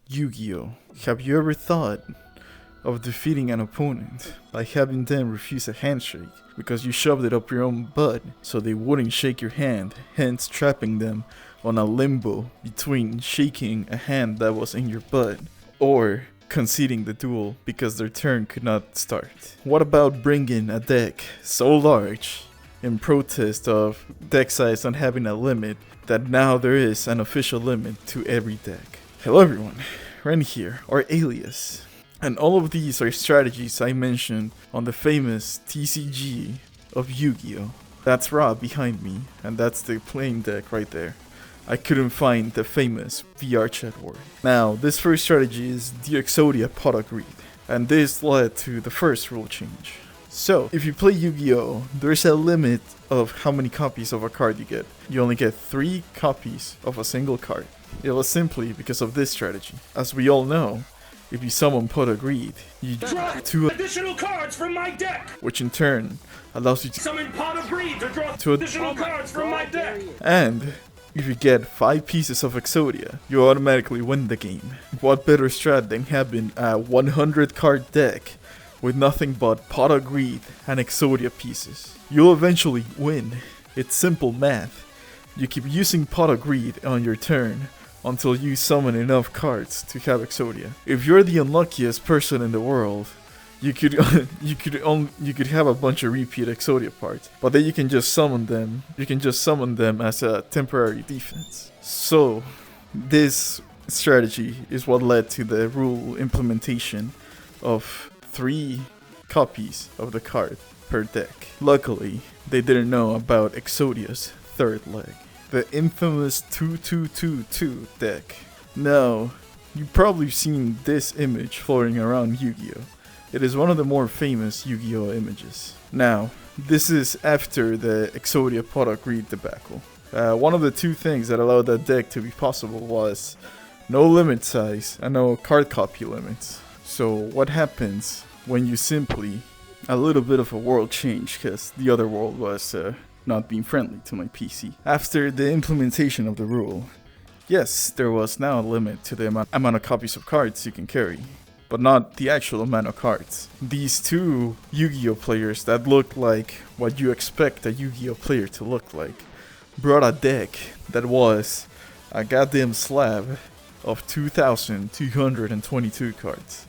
YuGiOh. Have you ever thought of defeating an opponent by having them refuse a handshake because you shoved it up your own butt so they wouldn't shake your hand, hence trapping them on a limbo between shaking a hand that was in your butt or conceding the duel because their turn could not start? What about bringing a deck so large in protest of deck size not having a limit that now there is an official limit to every deck? Hello everyone, Ren here, or Alias. And all of these are strategies I mentioned on the famous TCG of YuGiOh. That's Rob behind me, and that's the playing deck right there. I couldn't find the famous VR chat word. Now, this first strategy is the Exodia Pot of Greed, and this led to the first rule change. So, if you play YuGiOh, there's a limit of how many copies of a card you get. You only get 3 copies of a single card. It was simply because of this strategy. As we all know, if you summon Pot of Greed, you draw 2 additional cards from my deck, which in turn allows you to summon Pot of Greed to draw 2 additional cards from my deck. And if you get 5 pieces of Exodia, you automatically win the game. What better strat than having a 100 card deck with nothing but Pot of Greed and Exodia pieces? You'll eventually win. It's simple math. You keep using Pot of Greed on your turn until you summon enough cards to have Exodia. If you're the unluckiest person in the world, you could have a bunch of repeat Exodia parts, but then you can just summon them. You can just summon them as a temporary defense. So this strategy is what led to the rule implementation of 3 copies of the card per deck. Luckily, they didn't know about Exodia's third leg, the infamous 2-2-2-2 deck. Now, you've probably seen this image floating around YuGiOh. It is one of the more famous YuGiOh images. Now, this is after the Exodia Pot of Greed debacle. One of the 2 things that allowed that deck to be possible was no limit size and no card copy limits. So what happens when you simply, a little bit of a world change, because the other world was not being friendly to my PC. After the implementation of the rule, yes, there was now a limit to the amount of copies of cards you can carry, but not the actual amount of cards. These 2 YuGiOh players that looked like what you expect a YuGiOh player to look like brought a deck that was a goddamn slab of 2,222 cards.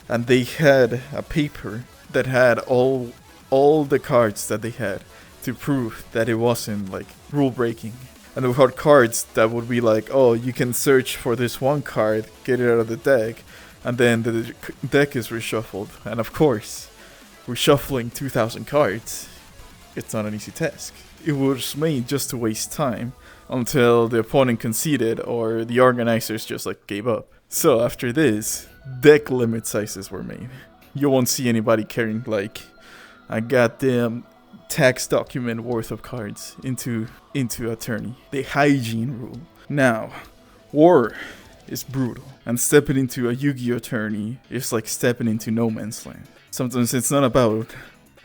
And they had a paper that had all the cards that they had to prove that it wasn't like rule breaking. And we had cards that would be like, oh, you can search for this one card, get it out of the deck, and then the deck is reshuffled. And of course, reshuffling 2,000 cards, it's not an easy task. It was made just to waste time until the opponent conceded or the organizers just like gave up. So after this, deck limit sizes were made. You won't see anybody carrying like a goddamn tax document worth of cards into a tourney. The hygiene rule. Now, war is brutal, and stepping into a YuGiOh tourney is like stepping into no man's land. Sometimes it's not about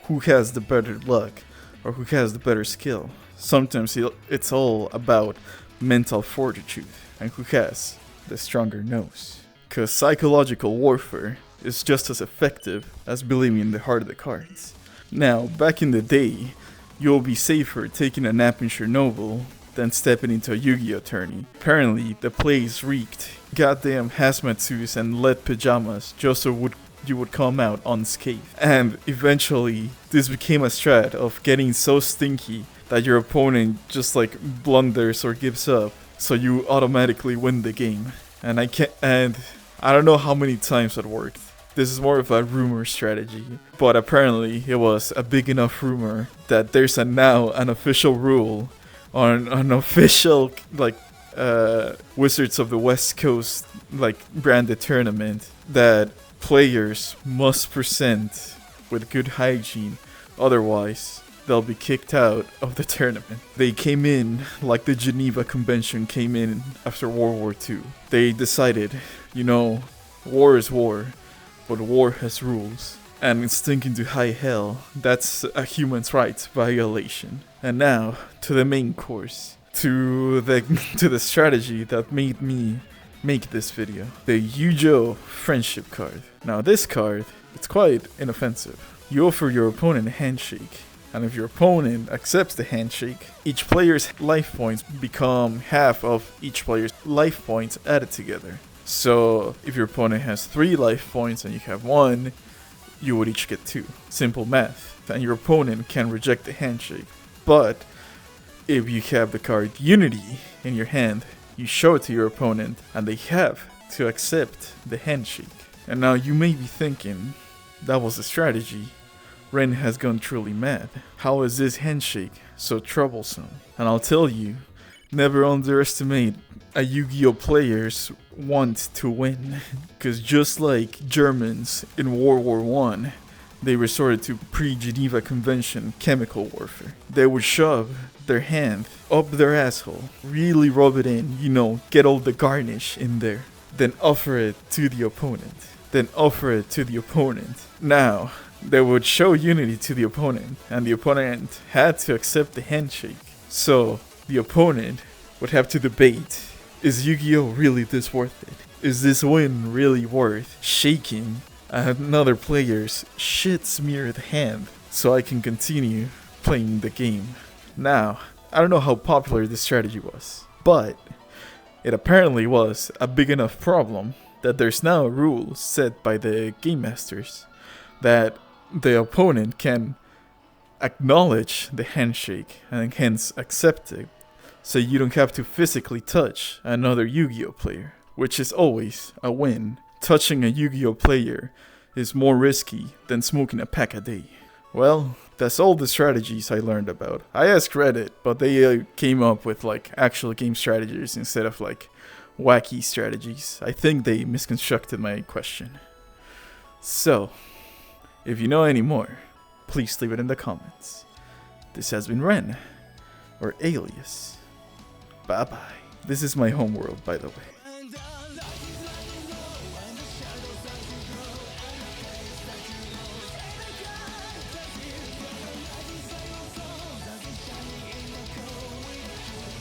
who has the better luck or who has the better skill. Sometimes it's all about mental fortitude and who has the stronger nose. Because psychological warfare is just as effective as believing in the heart of the cards. Now, back in the day, you'll be safer taking a nap in Chernobyl than stepping into a YuGiOh tourney. Apparently, the place reeked goddamn hazmat suits and lead pajamas just so you would come out unscathed. And eventually, this became a strat of getting so stinky that your opponent just like blunders or gives up, so you automatically win the game. And I don't know how many times it worked. This is more of a rumor strategy, but apparently it was a big enough rumor that there's now an official rule on an official like Wizards of the West Coast like branded tournament that players must present with good hygiene, otherwise they'll be kicked out of the tournament. They came in like the Geneva Convention came in after World War II. They decided, war is war, but war has rules. And it's stinking to high hell. That's a human rights violation. And now, to the main course. To the strategy that made me make this video. The YuGiOh friendship card. Now this card, it's quite inoffensive. You offer your opponent a handshake, and if your opponent accepts the handshake, each player's life points become half of each player's life points added together. So if your opponent has 3 life points and you have 1, you would each get 2. Simple math. And your opponent can reject the handshake. But if you have the card Unity in your hand, you show it to your opponent and they have to accept the handshake. And now you may be thinking, that was a strategy. Ren has gone truly mad. How is this handshake so troublesome? And I'll tell you, never underestimate a YuGiOh player's want to win. Because just like Germans in World War I, they resorted to pre-Geneva Convention chemical warfare. They would shove their hand up their asshole, really rub it in, get all the garnish in there, then offer it to the opponent. Now, they would show Unity to the opponent, and the opponent had to accept the handshake. So, the opponent would have to debate, is YuGiOh really this worth it? Is this win really worth shaking another player's shit-smeared hand so I can continue playing the game? Now, I don't know how popular this strategy was, but it apparently was a big enough problem that there's now a rule set by the game masters that the opponent can acknowledge the handshake and hence accept it, so you don't have to physically touch another YuGiOh player, which is always a win. Touching a YuGiOh player is more risky than smoking a pack a day. Well, that's all the strategies I learned about. I asked Reddit, but they came up with actual game strategies instead of wacky strategies. I think they misconstructed my question. So, if you know any more, please leave it in the comments. This has been Ren, or Alias. Bye bye. This is my homeworld, by the way.